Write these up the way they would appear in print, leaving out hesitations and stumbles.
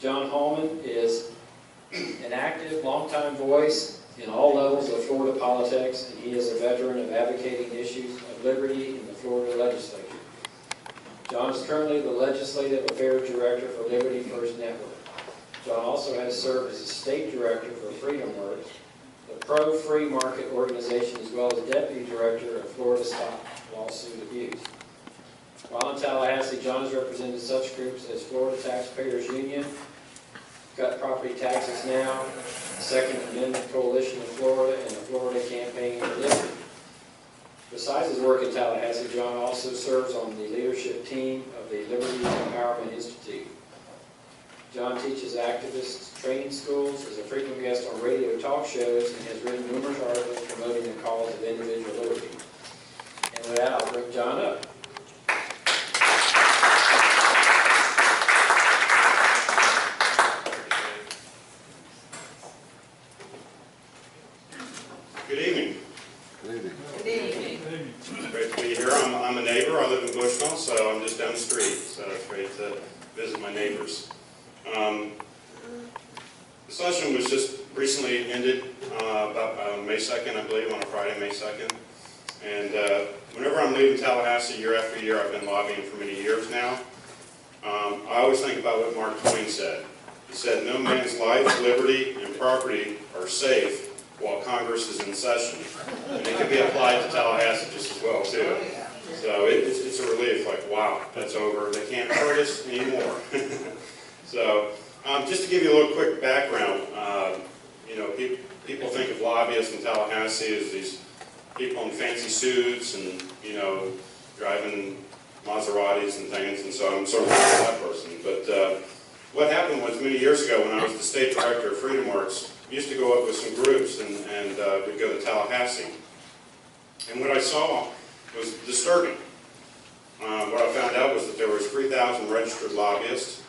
John Hallman is an active, longtime voice in all levels of Florida politics, and he is a veteran of advocating issues of liberty in the Florida legislature. John is currently the Legislative Affairs Director for Liberty First Network. John also has served as a State Director for Freedom Works, the pro-free market organization, as well as Deputy Director of Florida Stop Lawsuit Abuse. While in Tallahassee, John has represented such groups as Florida Taxpayers Union, Cut Property Taxes Now, the Second Amendment Coalition of Florida, and the Florida Campaign for Liberty. Besides his work in Tallahassee, John also serves on the leadership team of the Liberty Empowerment Institute. John teaches activist training schools, is a frequent guest on radio talk shows, and has written numerous articles promoting the cause of individual liberty. And with that, I'll bring John up. Good evening. Good evening. Good evening. Great to be here. I'm a neighbor. I live in Bushnell, so I'm just down the street. So it's great to visit my neighbors. The session was just recently ended about May 2nd, I believe, on a Friday, May 2nd. And whenever I'm leaving Tallahassee year after year, I've been lobbying for many years now. I always think about what Mark Twain said. He said, "No man's life, liberty, and property are safe while Congress is in session." And it can be applied to Tallahassee just as well, too. So it's a relief, like, wow, that's over. They can't hurt us anymore. So just to give you a little quick background, you know, people think of lobbyists in Tallahassee as these people in fancy suits and, you know, driving Maseratis and things, and so I'm sort of that person. But what happened was many years ago when I was the State Director of Freedom Works, we used to go up with some groups and we'd go to Tallahassee. And what I saw was disturbing. What I found out was that there was 3,000 registered lobbyists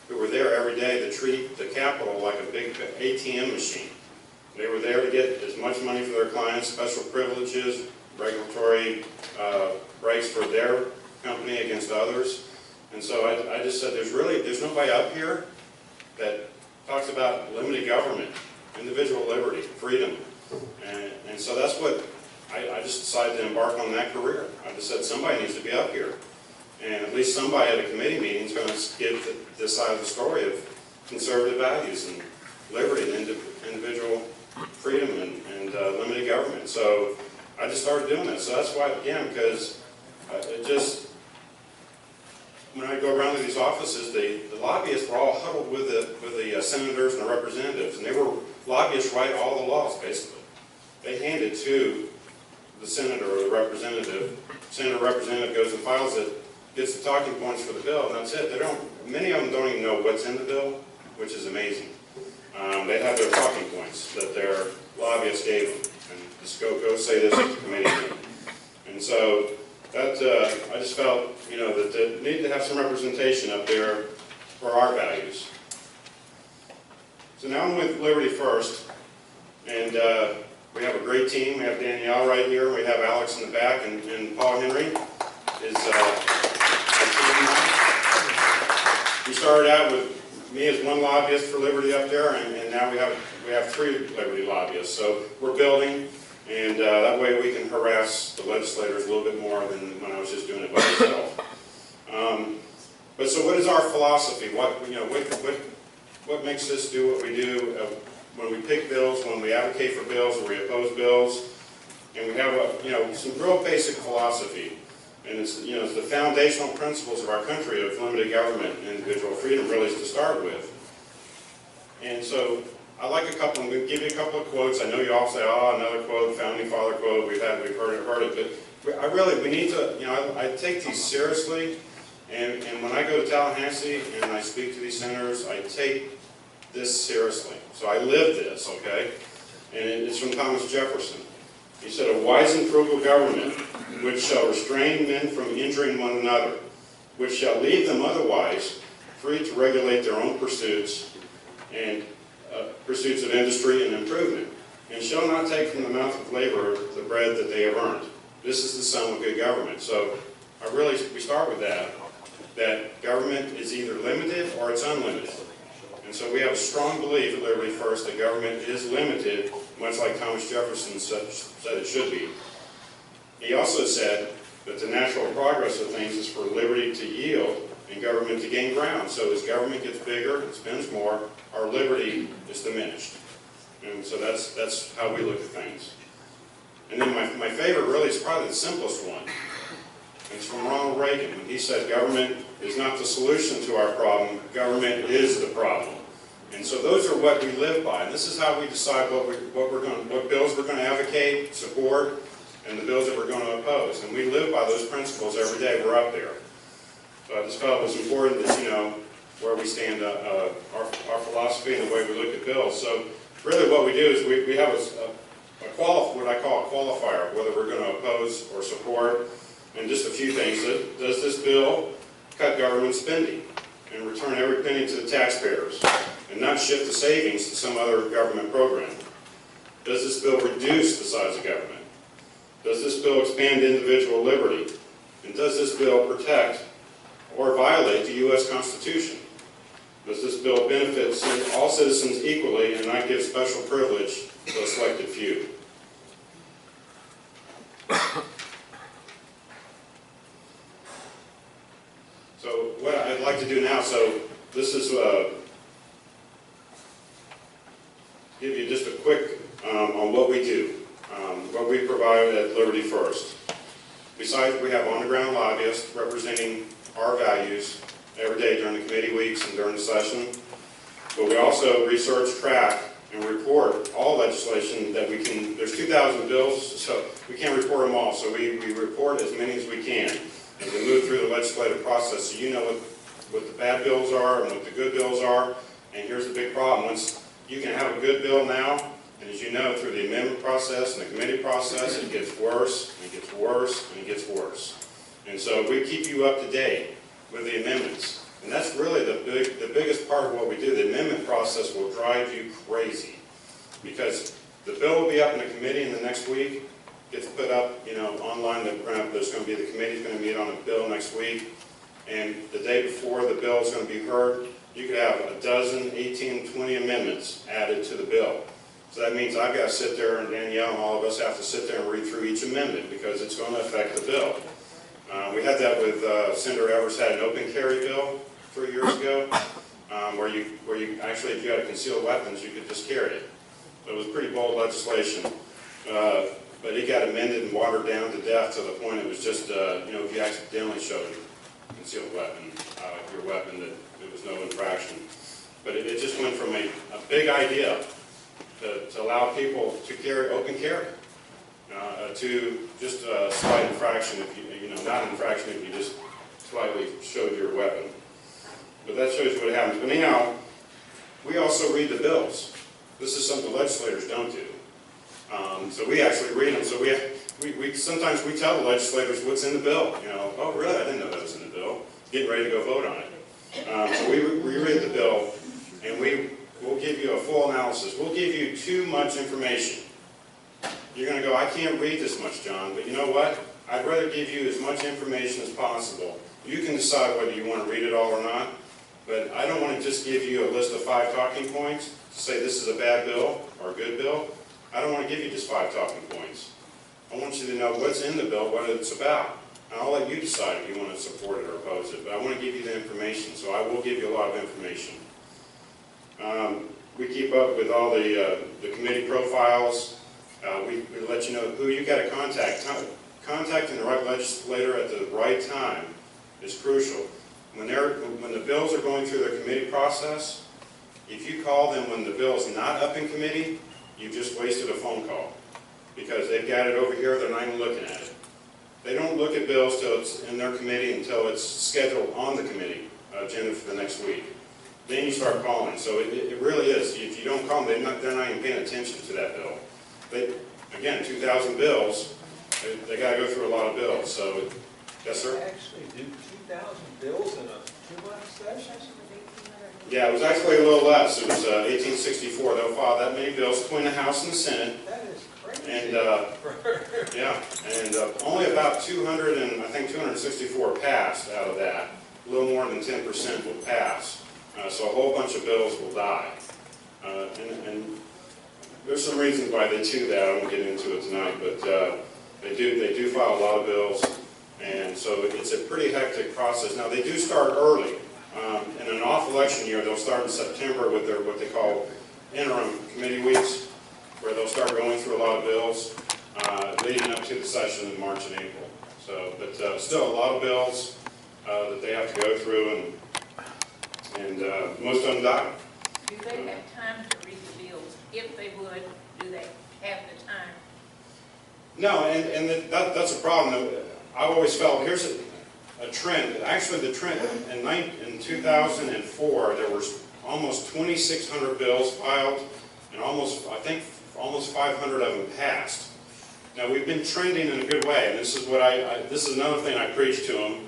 who were there every day to treat the Capitol like a big ATM machine. They were there to get as much money for their clients, special privileges, regulatory rights for their company against others. And so I just said, there's nobody up here that talks about limited government, individual liberty, freedom. And so that's what I just decided to embark on that career. I just said somebody needs to be up here. And at least somebody at a committee meeting is going to give this side of the story of conservative values and liberty and individual freedom and limited government. So I just started doing this. So that's why I began, because when I go around to these offices, the lobbyists were all huddled with the senators and the representatives, and they were lobbyists write all the laws, basically. They hand it to the senator or the representative. Senator or representative goes and files it, gets the talking points for the bill, and that's it. Many of them don't even know what's in the bill, which is amazing. They have their talking points that their lobbyists gave them, and just go say this at the committee meeting. And so that I just felt, you know, that they need to have some representation up there for our values. So now I'm with Liberty First, and we have a great team. We have Danielle right here. We have Alex in the back, and Paul Henry is our team. We started out with me as one lobbyist for Liberty up there, and now we have 3 Liberty lobbyists. So we're building, and that way we can harass the legislators a little bit more than when I was just doing it by myself. But so what is our philosophy? What makes us do what we do when we pick bills, when we advocate for bills, or we oppose bills? And we have some real basic philosophy. And it's the foundational principles of our country of limited government and individual freedom really is to start with. And so I like I'm going to give you a couple of quotes. I know you all say, oh, another quote, founding father quote, we've heard it, but we need to, I take these seriously, and when I go to Tallahassee and I speak to these senators, I take this seriously. So I live this, okay? And it's from Thomas Jefferson. He said, a wise and frugal government, which shall restrain men from injuring one another, which shall leave them otherwise free to regulate their own pursuits and pursuits of industry and improvement, and shall not take from the mouth of labor the bread that they have earned. This is the sum of good government. So we start with that government is either limited or it's unlimited. And so we have a strong belief at Liberty First that government is limited, much like Thomas Jefferson said it should be. He also said that the natural progress of things is for liberty to yield and government to gain ground. So as government gets bigger and spends more, our liberty is diminished. And so that's how we look at things. And then my favorite really is probably the simplest one. It's from Ronald Reagan, when he said government is not the solution to our problem, government is the problem. And so those are what we live by. And this is how we decide what bills we're going to advocate, support, and the bills that we're going to oppose. And we live by those principles every day. We're up there. So I just felt it was important that you know where we stand, our philosophy and the way we look at bills. So really what we do is we have what I call a qualifier, whether we're going to oppose or support, and just a few things. Does this bill cut government spending and return every penny to the taxpayers and not shift the savings to some other government program? Does this bill reduce the size of government? Does this bill expand individual liberty? And does this bill protect or violate the U.S. Constitution? Does this bill benefit all citizens equally and not give special privilege to a selected few? So what I'd like to do now, so this is give you just a quick on what we do, what we provide at Liberty First. Besides, we have on-the-ground lobbyists representing our values every day during the committee weeks and during the session. But we also research, track, and report all legislation that we can. There's 2,000 bills, so we can't report them all. So we report as many as we can as we move through the legislative process. So you know what the bad bills are and what the good bills are. And here's the big problem. Once you can have a good bill now, and as you know, through the amendment process and the committee process, it gets worse, and it gets worse, and it gets worse. And so we keep you up to date with the amendments. And that's really the biggest part of what we do. The amendment process will drive you crazy because the bill will be up in the committee in the next week, gets put up, online. There's going to be the committee's going to meet on a bill next week, and the day before the bill is going to be heard, you could have a dozen, 18, 20 amendments added to the bill. So that means I've got to sit there, and Danielle and all of us have to sit there and read through each amendment because it's going to affect the bill. We had that with Senator Evers had an open carry bill 3 years ago, where you actually, if you had concealed weapons, you could just carry it. So it was pretty bold legislation, but it got amended and watered down to death to the point it was just, if you accidentally showed a concealed weapon, your weapon, that it was no infraction. But it just went from a big idea to allow people to carry open carry. To just a slight infraction if not an infraction if you just slightly showed your weapon. But that shows you what happens. But anyhow, we also read the bills. This is something legislators don't do. So we actually read them. So sometimes we tell the legislators what's in the bill. Oh really? I didn't know that was in the bill. Getting ready to go vote on it. So we read the bill, and we'll give you a full analysis. We'll give you too much information. You're going to go, I can't read this much, John, but you know what? I'd rather give you as much information as possible. You can decide whether you want to read it all or not, but I don't want to just give you a list of 5 talking points to say this is a bad bill or a good bill. I don't want to give you just 5 talking points. I want you to know what's in the bill, what it's about. And I'll let you decide if you want to support it or oppose it, but I want to give you the information, so I will give you a lot of information. We keep up with all the committee profiles. We let you know who you got to contact. Contacting the right legislator at the right time is crucial. When the bills are going through their committee process, If you call them when the bill is not up in committee, you've just wasted a phone call, because they've got it over here, they're not even looking at it. They don't look at bills till it's in their committee until it's scheduled on the committee agenda for the next week. Then you start calling. So it really is. If you don't call them, they're not even paying attention to that bill. Again, 2,000 bills, they got to go through a lot of bills. So, yes, sir? They actually do 2,000 bills in a 2-month session? Yeah, it was actually a little less. It was 1864. They'll file that many bills between the House and the Senate. That is crazy. And yeah, and only about 200 and I think 264 passed out of that. A little more than 10% will pass. So a whole bunch of bills will die. And there's some reasons why they do that. I won't get into it tonight, but they do file a lot of bills, and so it's a pretty hectic process. Now they do start early. In an off-election year, they'll start in September with their what they call interim committee weeks, where they'll start going through a lot of bills, leading up to the session in March and April. So, but still a lot of bills that they have to go through, and most of them die. Do they have time to read the bills? If they would, do they have the time? No, and that's a problem. I've always felt, here's a trend. Actually, the trend, in 2004, there was almost 2,600 bills filed, and I think almost 500 of them passed. Now, we've been trending in a good way, and this is what this is another thing I preach to them,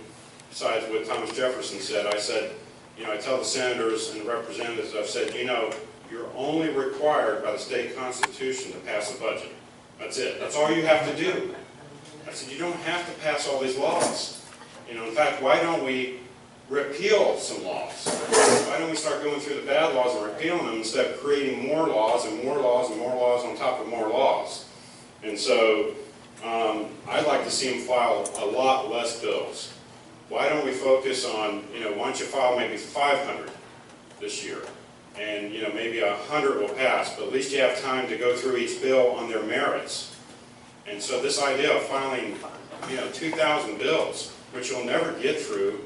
besides what Thomas Jefferson said. I said, I tell the senators and representatives, I've said, you're only required by the state constitution to pass a budget. That's it. That's all you have to do. I said, you don't have to pass all these laws. In fact, why don't we repeal some laws? Why don't we start going through the bad laws and repealing them instead of creating more laws and more laws and more laws on top of more laws? And so I'd like to see them file a lot less bills. Why don't we focus on, why don't you file maybe 500 this year? And, maybe 100 will pass, but at least you have time to go through each bill on their merits. And so this idea of filing, 2,000 bills, which you'll never get through,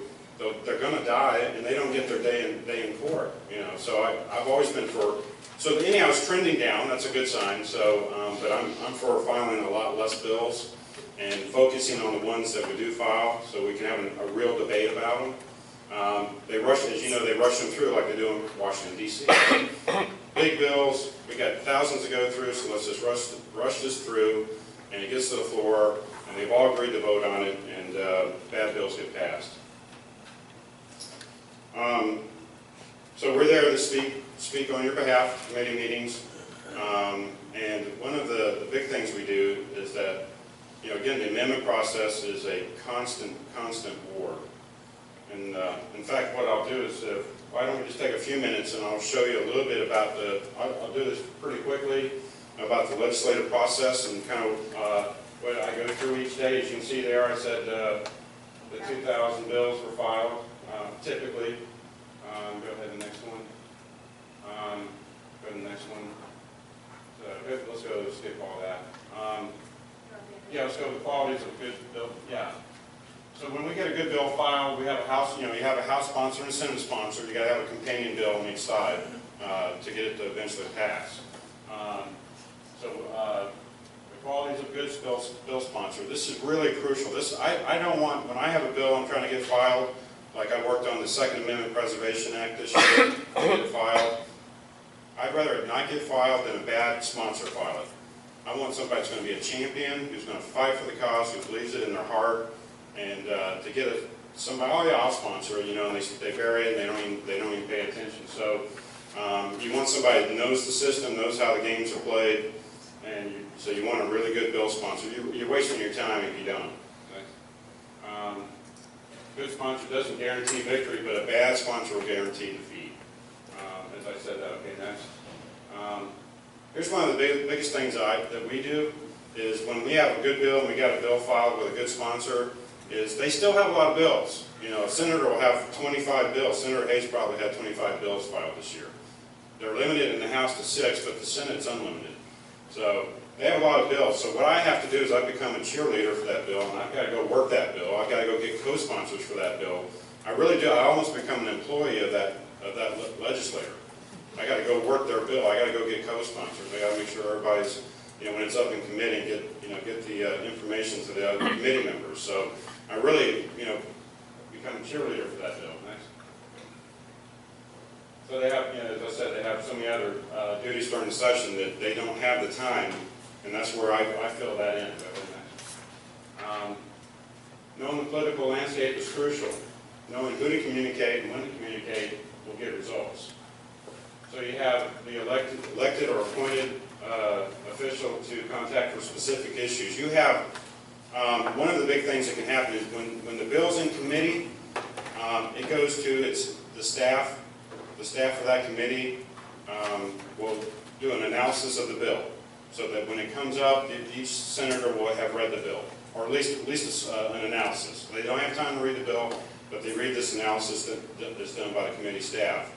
they're going to die, and they don't get their day in court. So I've always been for. So anyhow, it's trending down. That's a good sign. So, but I'm for filing a lot less bills and focusing on the ones that we do file, so we can have a real debate about them. They rush, as you know, they rush them through like they do in Washington, D.C. Big bills. We got thousands to go through, so let's just rush this through, and it gets to the floor, and they've all agreed to vote on it, and bad bills get passed. So we're there to speak on your behalf, committee meetings, and one of the big things we do is that, again, the amendment process is a constant war. And in fact, what I'll do is, why don't we just take a few minutes and I'll show you a little bit about I'll do this pretty quickly, about the legislative process and kind of what I go through each day. As you can see there, I said the 2,000 bills were filed, typically. Go ahead to the next one. Go to the next one. So, let's skip all that. Yeah, let's go with the qualities of a good bill. Yeah. So when we get a good bill filed, we have a House, you have a House sponsor and a Senate sponsor. You got to have a companion bill on each side to get it to eventually pass. The qualities of good bill sponsor. This is really crucial. I don't want, when I have a bill I'm trying to get filed, like I worked on the Second Amendment Preservation Act this year, to get it filed. I'd rather it not get filed than a bad sponsor file it. I want somebody that's going to be a champion, who's going to fight for the cause, who believes it in their heart, and to get somebody, oh yeah, I'll sponsor it, and they bury it, and they don't even pay attention. So you want somebody that knows the system, knows how the games are played, and so you want a really good bill sponsor. You're wasting your time if you don't. Okay? Good sponsor doesn't guarantee victory, but a bad sponsor will guarantee defeat. As I said that, okay, next. Here's one of the biggest things that we do is when we have a good bill and we got a bill filed with a good sponsor, is they still have a lot of bills. A senator will have 25 bills. Senator Hayes probably had 25 bills filed this year. They're limited in the House to 6, but the Senate's unlimited. So they have a lot of bills. So what I have to do is I become a cheerleader for that bill, and I've got to go work that bill. I've got to go get co-sponsors for that bill. I really do. I almost become an employee of that legislator. I gotta go work their bill, I gotta go get co-sponsors, I gotta make sure everybody's, when it's up in committee, get the information to the other committee members. So I really, become a cheerleader for that bill. Next. So they have, as I said, they have so many other duties during the session that they don't have the time, and that's where I fill that in. Knowing the political landscape is crucial. Knowing who to communicate and when to communicate will get results. So you have the elected or appointed official to contact for specific issues. You have, one of the big things that can happen is when the bill's in committee, it goes to the staff. The staff of that committee will do an analysis of the bill, so that when it comes up, each senator will have read the bill, or at least an analysis. They don't have time to read the bill, but they read this analysis that's done by the committee staff.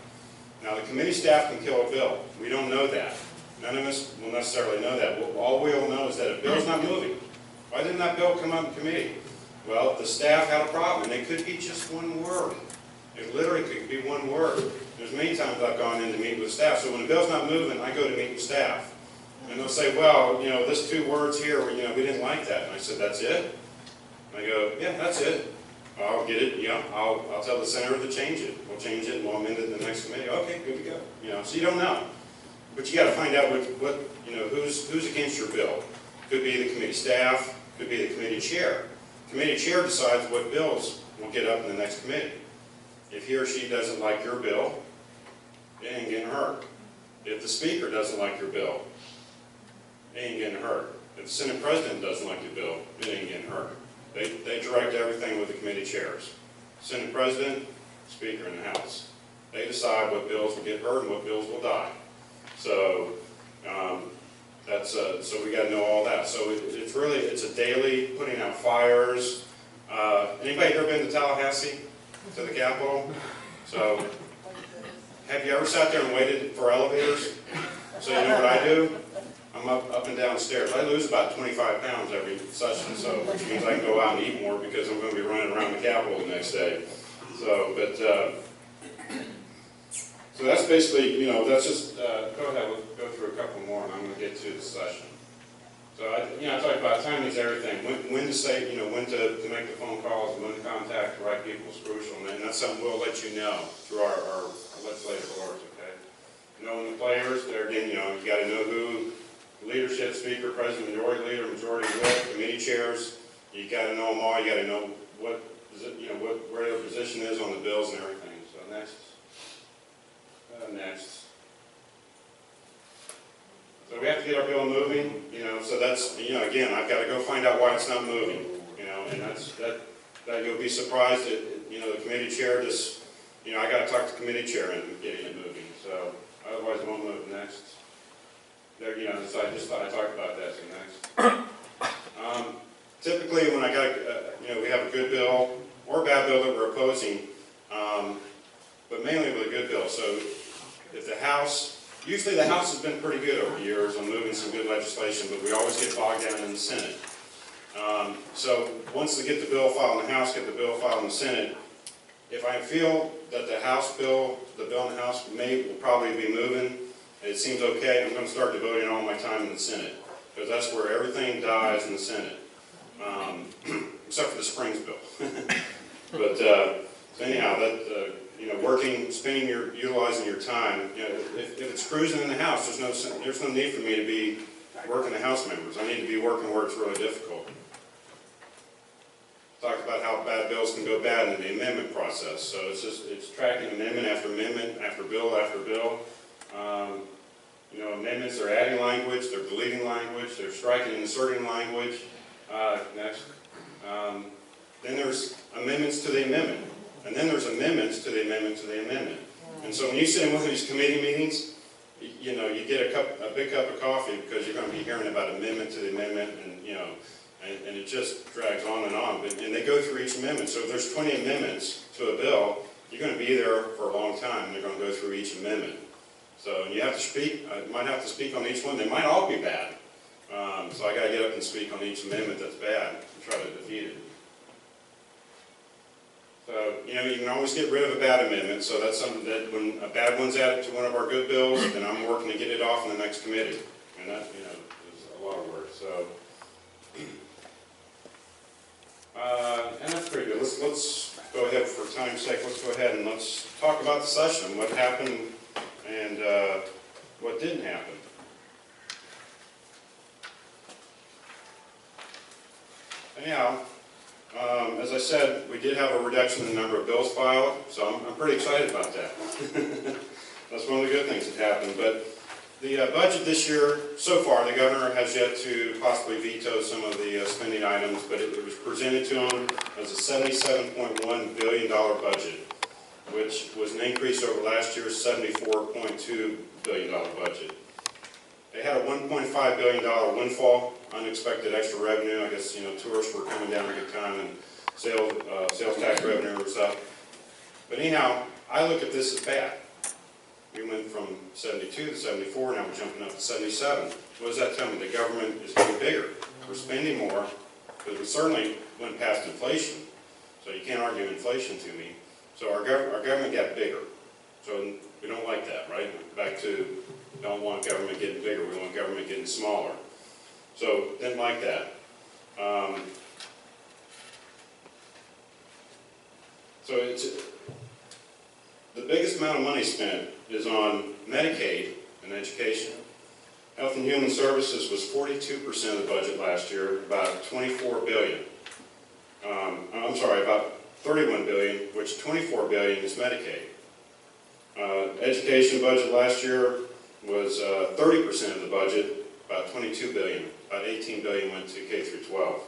Now, the committee staff can kill a bill. We don't know that. None of us will necessarily know that. All we'll know is that a bill's not moving. Why didn't that bill come up in committee? Well, the staff had a problem, and it could be just one word. It literally could be one word. There's many times I've gone in to meet with staff, so when a bill's not moving, I go to meet with staff. And they'll say, well, this 2 words here, we didn't like that. And I said, that's it? And I go, yeah, that's it. I'll get it, I'll tell the senator to change it. We'll change it and we'll amend it in the next committee. Okay, good to go. So you don't know. But you got to find out who's against your bill. Could be the committee staff, could be the committee chair. Committee chair decides what bills will get up in the next committee. If he or she doesn't like your bill, they ain't getting hurt. If the speaker doesn't like your bill, they ain't getting hurt. If the Senate president doesn't like your bill, it ain't getting hurt. They direct everything with the committee chairs. Senate president, speaker in the House. They decide what bills will get heard and what bills will die. So so we got to know all that. So it's a daily putting out fires. Anybody ever been to Tallahassee, to the Capitol? So have you ever sat there and waited for elevators? So you know what I do? I'm up and down stairs. I lose about 25 pounds every session, so which means I can go out and eat more because I'm going to be running around the Capitol the next day. So, so that's basically, that's just, go ahead, we'll go through a couple more and I'm going to get to the session. So, I talked about timing is everything. When to say, when to make the phone calls, when to contact the right people is crucial. And that's something we'll let you know through our legislative orders, okay? Knowing the players, there again, you got to know who, leadership, speaker, president, majority leader, majority whip, committee chairs. You got to know them all. You got to know where their position is on the bills and everything. So next. So we have to get our bill moving, so that's, again, I've got to go find out why it's not moving, and that you'll be surprised that, the committee chair just, I got to talk to the committee chair and getting it moving, so otherwise it won't move. Next. There, so I talked about that, so next. Typically when I got, we have a good bill or a bad bill that we're opposing, but mainly with a good bill. So if the House, usually the House has been pretty good over the years on moving some good legislation, but we always get bogged down in the Senate. So once they get the bill filed in the House, get the bill filed in the Senate, if I feel that the bill in the House will probably be moving, it seems okay, I'm going to start devoting all my time in the Senate, because that's where everything dies in the Senate, except for the Springs bill. But so anyhow, that utilizing your time. If it's cruising in the House, there's no need for me to be working the House members. I need to be working where it's really difficult. Talked about how bad bills can go bad in the amendment process. So it's tracking amendment after bill after bill. Amendments are adding language, they're deleting language, they're striking and inserting language. Next. Then there's amendments to the amendment. And then there's amendments to the amendment to the amendment. And so when you sit in one of these committee meetings, you get a big cup of coffee because you're going to be hearing about amendment to the amendment, and it just drags on and on. And they go through each amendment. So if there's 20 amendments to a bill, you're going to be there for a long time, and they're going to go through each amendment. So you have to speak, might have to speak on each one. They might all be bad. So I got to get up and speak on each amendment that's bad and try to defeat it. So, you know, you can always get rid of a bad amendment, so that's something that when a bad one's added to one of our good bills, then I'm working to get it off in the next committee. And that, you know, is a lot of work, so. And that's pretty good. Let's go ahead, for time's sake, let's go ahead and let's talk about the session, what happened and what didn't happen. Anyhow, as I said, we did have a reduction in the number of bills filed, so I'm pretty excited about that. That's one of the good things that happened. But the budget this year, so far, the governor has yet to possibly veto some of the spending items, but it was presented to him as a $77.1 billion budget, which was an increase over last year's $74.2 billion budget. They had a $1.5 billion windfall, unexpected extra revenue. I guess, you know, tourists were coming down a good time and sales tax revenue was up. But anyhow, I look at this as bad. We went from 72 to 74, now we're jumping up to 77. What does that tell me? The government is getting bigger. We're spending more, because we certainly went past inflation, so you can't argue inflation to me. So our government got bigger. So we don't like that, right? Back to, don't want government getting bigger, we want government getting smaller. So didn't like that. So it's the biggest amount of money spent is on Medicaid and education. Health and Human Services was 42% of the budget last year, about $24 billion. I'm sorry, about $31 billion, which $24 billion is Medicaid. Education budget last year was 30% of the budget, about $22 billion. About $18 billion went to K through 12.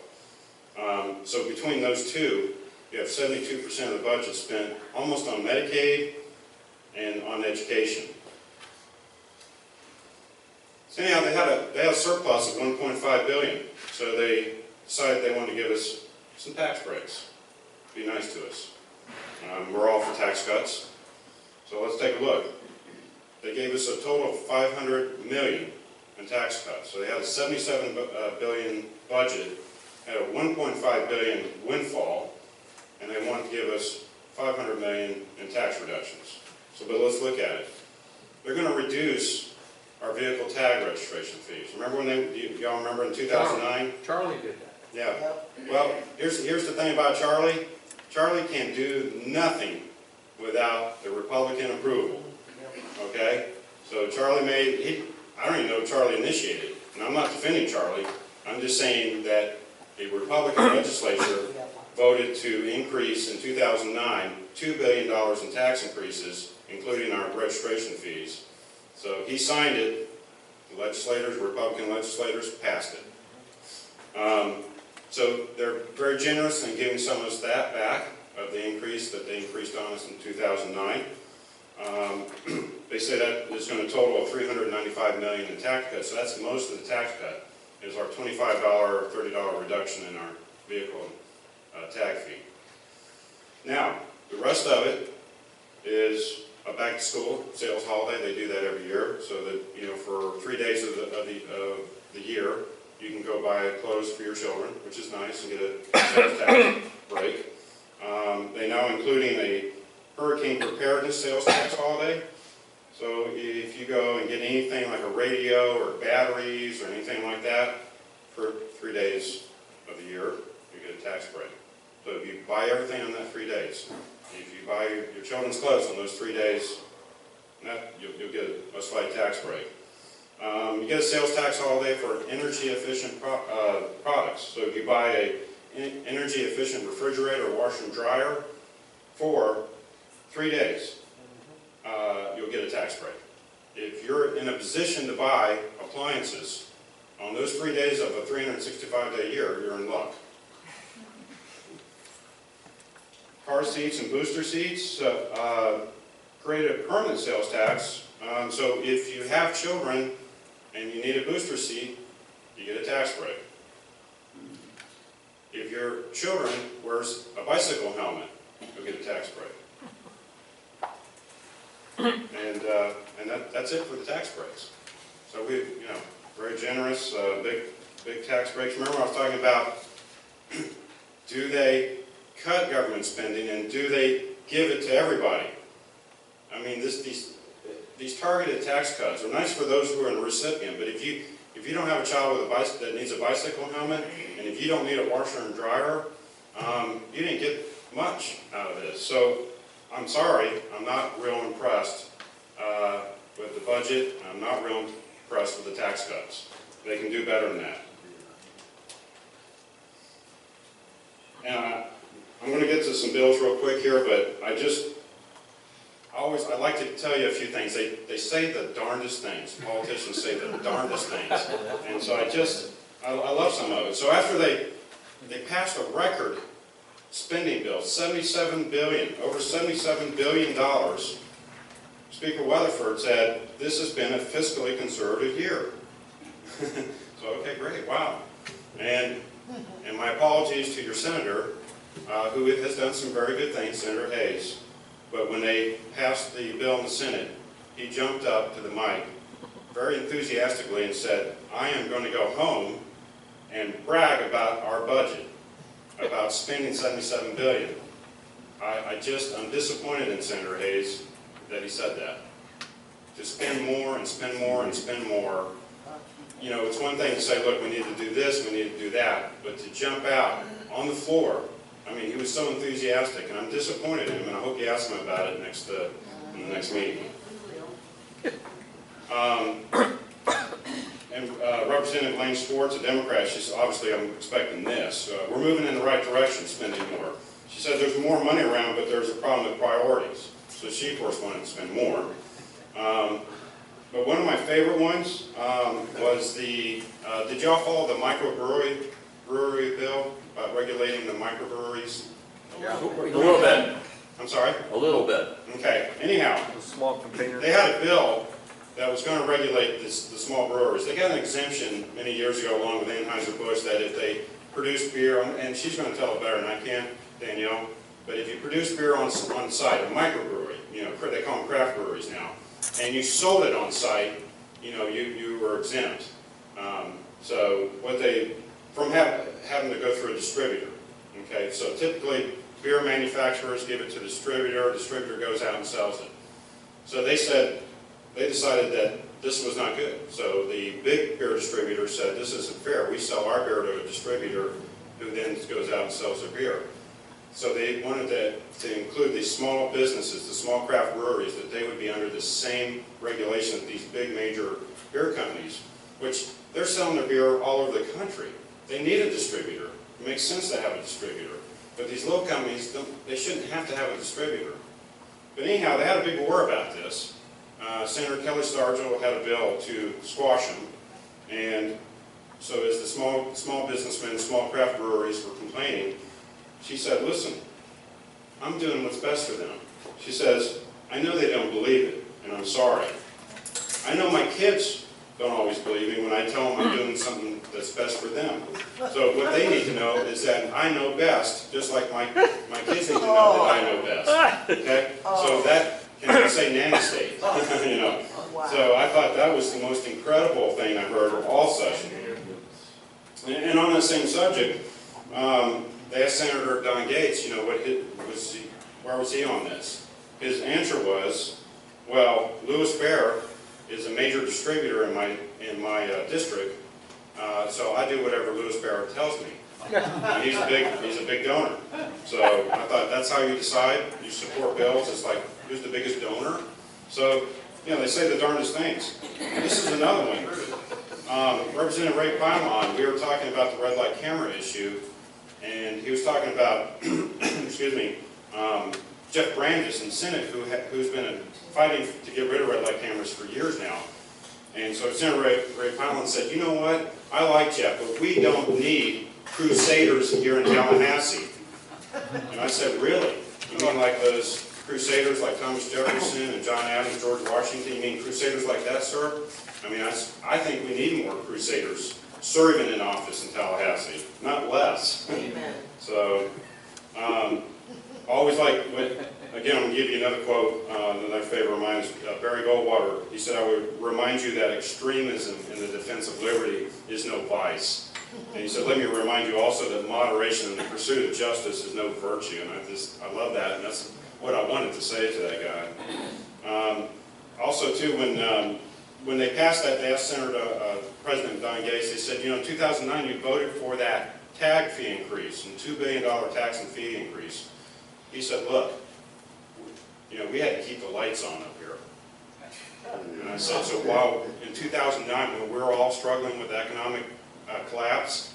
So between those two, you have 72% of the budget spent almost on Medicaid and on education. So anyhow, they had a surplus of $1.5 billion. So they decided they wanted to give us some tax breaks. Be nice to us. We're all for tax cuts. So let's take a look. They gave us a total of $500 million in tax cuts. So they had a $77 billion budget, had a $1.5 billion windfall, and they wanted to give us $500 million in tax reductions. So, but let's look at it. They're going to reduce our vehicle tag registration fees. Remember when y'all remember in 2009? Charlie did that. Yeah. Well, here's the thing about Charlie. Charlie can do nothing without the Republican approval. Okay? So Charlie I don't even know Charlie initiated it. And I'm not defending Charlie. I'm just saying that a Republican legislature voted to increase in 2009 $2 billion in tax increases, including our registration fees. So he signed it. The legislators, Republican legislators, passed it. So they're very generous in giving some of us that back of the increase that they increased on us in 2009. They say that is going to total of $395 million in tax cuts. So that's most of the tax cut is our $25 or $30 reduction in our vehicle tag fee. Now, the rest of it is a back to school sales holiday. They do that every year, so that, you know, for 3 days of the year, you can go buy clothes for your children, which is nice, and get a sales tax break. They now including a hurricane preparedness sales tax holiday. So if you go and get anything like a radio or batteries or anything like that for 3 days of the year, you get a tax break. So if you buy everything on that 3 days, if you buy your children's clothes on those 3 days, you'll get a slight tax break. You get a sales tax holiday for energy efficient products. So if you buy an energy efficient refrigerator, washer and dryer for 3 days, you'll get a tax break. If you're in a position to buy appliances on those 3 days of a 365-day year, you're in luck. Car seats and booster seats created a permanent sales tax. So if you have children and you need a booster seat, you get a tax break. If your children wears a bicycle helmet, you'll get a tax break. And that's it for the tax breaks. So we, you know, very generous, big tax breaks. Remember I was talking about, do they cut government spending, and do they give it to everybody? I mean, these targeted tax cuts are nice for those who are the recipient, but if you don't have a child with that needs a bicycle helmet, and if you don't need a washer and dryer, you didn't get much out of this. So I'm sorry, I'm not real impressed with the budget. I'm not real impressed with the tax cuts. They can do better than that. And I'm going to get to some bills real quick here, but I like to tell you a few things. They say the darndest things. Politicians say the darndest things. And so I love some of it. So after they passed a record spending bill, $77 billion, over $77 billion, Speaker Weatherford said, this has been a fiscally conservative year. So, okay, great, wow. And my apologies to your senator, who has done some very good things, Senator Hayes. But when they passed the bill in the Senate, he jumped up to the mic very enthusiastically and said, I am going to go home and brag about our budget, about spending $77 billion. I'm disappointed in Senator Hayes that he said that. To spend more and spend more and spend more. You know, it's one thing to say, look, we need to do this, we need to do that, but to jump out on the floor, I mean, he was so enthusiastic, and I'm disappointed in him, and I hope you ask him about it in the next meeting. And Representative Lane Schwartz, a Democrat, she said, obviously I'm expecting this. We're moving in the right direction, spending more. She said there's more money around, but there's a problem with priorities. So she, of course, wanted to spend more. But one of my favorite ones was did y'all follow the microbrewery bill about regulating the microbreweries? Yeah. A little bit. I'm sorry? A little bit. Okay, anyhow, The small containers. they had a bill that was going to regulate the small breweries. They got an exemption many years ago along with Anheuser-Busch that if they produce beer, and she's going to tell it better than I can, Danielle, but if you produce beer on site, a microbrewery, you know, they call them craft breweries now, and you sold it on site, you know, you were exempt. So from having to go through a distributor, okay, so typically beer manufacturers give it to the distributor goes out and sells it. So they decided that this was not good. So the big beer distributor said, this isn't fair. We sell our beer to a distributor who then goes out and sells their beer. So they wanted to include the small businesses, the small craft breweries, that they would be under the same regulation that these big major beer companies, which they're selling their beer all over the country. They need a distributor. It makes sense to have a distributor. But these little companies, they shouldn't have to have a distributor. But anyhow, they had a big war about this. Senator Kelly Stargell had a bill to squash them. And so as the small businessmen, small craft breweries were complaining, she said, listen, I'm doing what's best for them. She says, I know they don't believe it, and I'm sorry. I know my kids don't always believe me when I tell them I'm doing something that's best for them. So what they need to know is that I know best, just like my kids need to know that I know best. Okay? So that can say nanny state. You know. So I thought that was the most incredible thing I heard all session. And on that same subject, they asked Senator Don Gates, you know, where was he on this? His answer was, well, Lewis Fair is a major distributor in my district, so I do whatever Lewis Fair tells me. And he's a big donor. So I thought that's how you decide. You support bills. It's like, who's the biggest donor? So, you know, they say the darndest things. This is another one. Representative Ray Hallman, we were talking about the red light camera issue, and he was talking about, excuse me, Jeff Brandes in Senate, who's been fighting to get rid of red light cameras for years now. And so Senator Ray Hallman said, you know what, I like Jeff, but we don't need crusaders here in Tallahassee. And I said, really? You mean like those crusaders like Thomas Jefferson and John Adams, George Washington? You mean crusaders like that, sir? I mean, I think we need more crusaders serving in office in Tallahassee, not less. Amen. So, always like, again, I'm going to give you another quote, another favorite of mine is Barry Goldwater. He said, I would remind you that extremism in the defense of liberty is no vice. And he said, let me remind you also that moderation in the pursuit of justice is no virtue. And I love that, and that's what I wanted to say to that guy. Also, too, when they passed that, they asked President Don Gates, they said, in 2009 you voted for that tag fee increase and $2 billion tax and fee increase. He said, look, we had to keep the lights on up here. And I said, so while in 2009 when we were all struggling with economic collapse,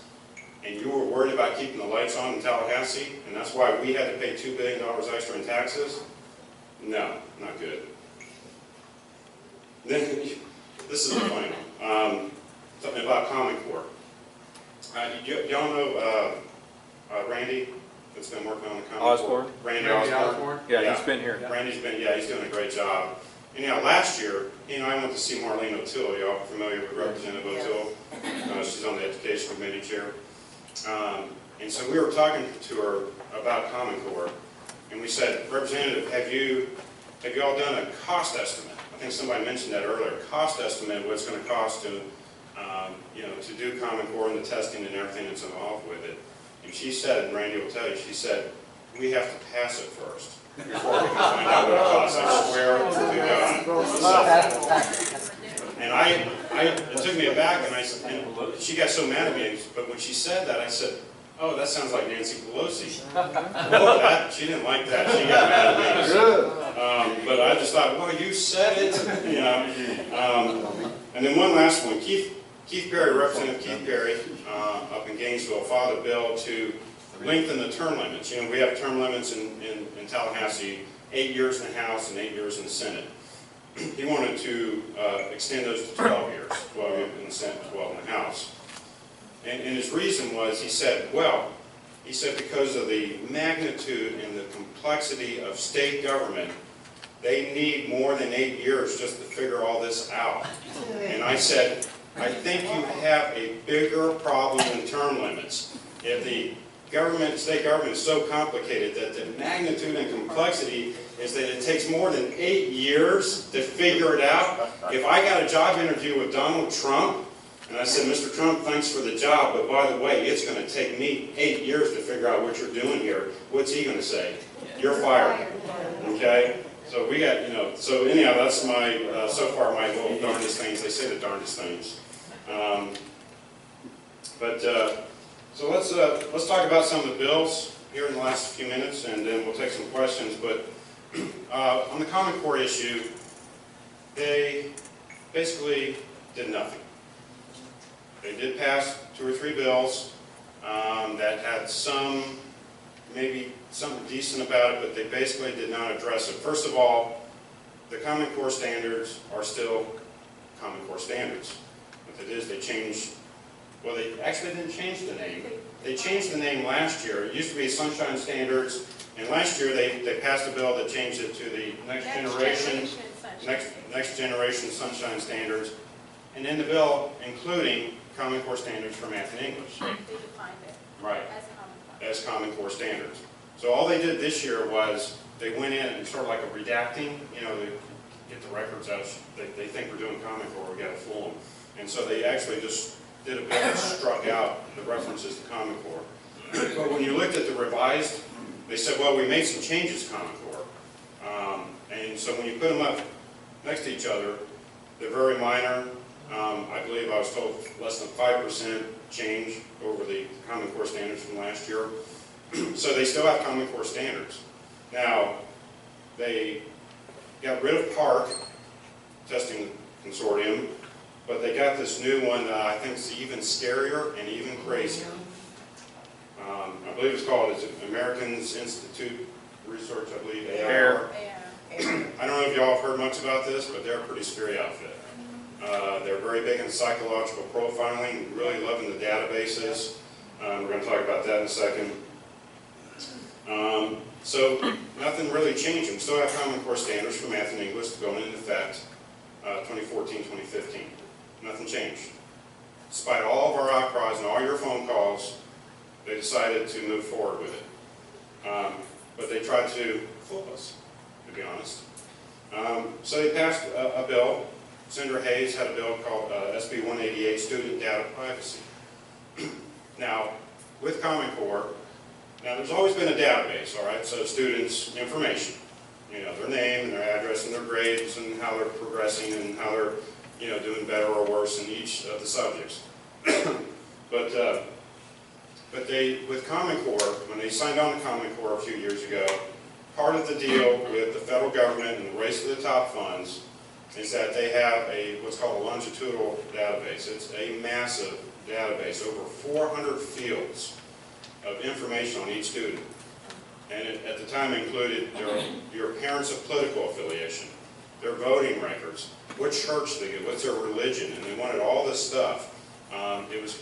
and you were worried about keeping the lights on in Tallahassee, and that's why we had to pay $2 billion extra in taxes? No, not good. Then, this is the funny one. Something about Common Core. Y'all know Randy that's been working on the Common Osborne? Core? Randy Osborne? Yeah, he's been here. Randy's been, he's doing a great job. And last year, I went to see Marlene O'Toole. Y'all familiar with Representative O'Toole? She's on the Education Committee chair. And so we were talking to her about Common Core, and we said, Representative, have you all done a cost estimate? I think somebody mentioned that earlier. Cost estimate of what it's going to cost to do Common Core and the testing and everything that's involved with it. And she said, and Randy will tell you, she said, we have to pass it first before we can find out what it costs. I swear to God. And it took me aback, and she got so mad at me, but when she said that, I said, oh, that sounds like Nancy Pelosi. Oh, she didn't like that. She got mad at me. But I just thought, well, you said it. And then one last one. Keith Perry, Representative Keith Perry, up in Gainesville, filed a bill to lengthen the term limits. We have term limits in Tallahassee, 8 years in the House and 8 years in the Senate. He wanted to extend those to 12 years, 12 in the Senate, 12 in the House. And his reason was, he said, because of the magnitude and the complexity of state government, they need more than 8 years just to figure all this out. And I said, I think you have a bigger problem than term limits. If the state government is so complicated that the magnitude and complexity is that it takes more than 8 years to figure it out. If I got a job interview with Donald Trump, and I said, Mr. Trump, thanks for the job, but by the way, it's going to take me 8 years to figure out what you're doing here. What's he going to say? You're fired. Okay? So we got, so anyhow, that's my, so far my little darndest things. They say the darndest things. So let's talk about some of the bills here in the last few minutes, and then we'll take some questions. But on the Common Core issue, they basically did nothing. They did pass 2 or 3 bills that had maybe something decent about it, but they basically did not address it. First of all, the Common Core standards are still Common Core standards. What it is, they changed, well, they actually didn't change the name. They changed the name last year. It used to be Sunshine Standards, and last year they passed a bill that changed it to the Next Generation Sunshine Standards, and in the bill, including Common Core standards for math and English. They defined it. Right. As Common Core standards. So all they did this year was they went in and sort of like a redacting, they get the records out. They think we're doing Common Core, we got to fool them. And so they actually just did a bill that struck out the references to Common Core. But when you looked at the revised, they said, well, we made some changes to Common Core. And so when you put them up next to each other, they're very minor. I believe I was told less than 5% change over the Common Core standards from last year. So they still have Common Core standards. Now, they got rid of PARC, Testing Consortium, but they got this new one that I think is even scarier and even crazier. I believe it's called Americans Institute Research, I believe, AIR. I don't know if y'all have heard much about this, but they're a pretty scary outfit. They're very big in psychological profiling, really loving the databases. We're going to talk about that in a second. So nothing really changed. We still have Common Core standards for math and English going into effect 2014-2015. Nothing changed. Despite all of our outcries and all your phone calls, they decided to move forward with it. But they tried to fool us. to be honest. So they passed a bill. Senator Hayes had a bill called SB 188, Student Data Privacy. Now, with Common Core, now there's always been a database, all right, so students' information, you know, their name and their address and their grades and how they're progressing and how they're, you know, doing better or worse in each of the subjects. But they, with Common Core, when they signed on to Common Core a few years ago, part of the deal with the federal government and the Race to the Top funds is that they have what's called a longitudinal database. It's a massive database, over 400 fields of information on each student. And it, at the time, included your parents' political affiliation, their voting records, what church they go, what's their religion, and they wanted all this stuff. It was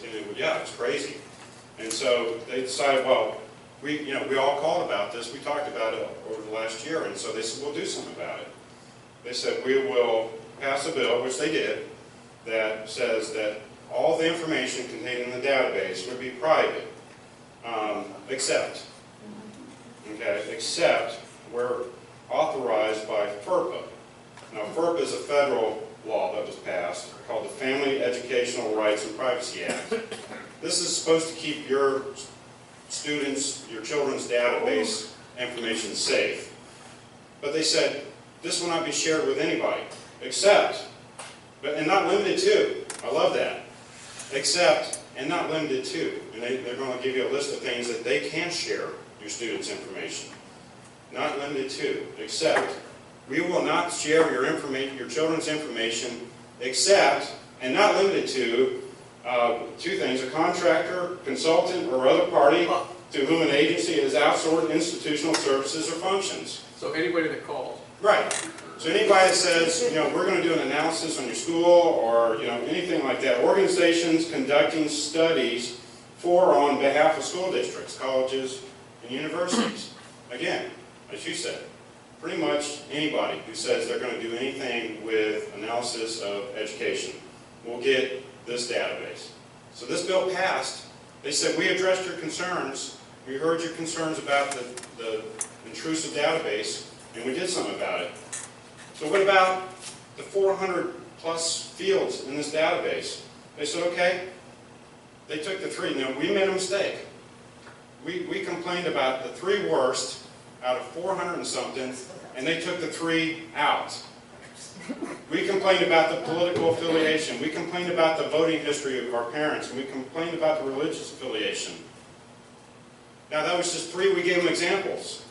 crazy. And so they decided, well, we all called about this. We talked about it over the last year, and so they said, we'll do something about it. They said, we will pass a bill, which they did, that says that all the information contained in the database would be private, except where authorized by FERPA. Now, FERPA is a federal law that was passed called the Family Educational Rights and Privacy Act. This is supposed to keep your students, your children's database information safe. But they said, this will not be shared with anybody, except, and not limited to, I love that, except and not limited to. And they're going to give you a list of things that they can share your students' information. Not limited to, except, we will not share your children's information, except, and not limited to, two things, a contractor, consultant, or other party to whom an agency has outsourced institutional services or functions. So anybody that calls. Right. So anybody that says, you know, we're going to do an analysis on your school or, you know, anything like that. Organizations conducting studies for or on behalf of school districts, colleges, and universities. Again, as you said, pretty much anybody who says they're going to do anything with analysis of education will get this database. So this bill passed. They said, we addressed your concerns. We heard your concerns about the intrusive database, and we did something about it. So what about the 400 plus fields in this database? They said, okay. They took the three. Now, we made a mistake. We complained about the three worst out of 400 and something, and they took the three out. We complained about the political affiliation. We complained about the voting history of our parents. And we complained about the religious affiliation. Now, that was just three. We gave them examples.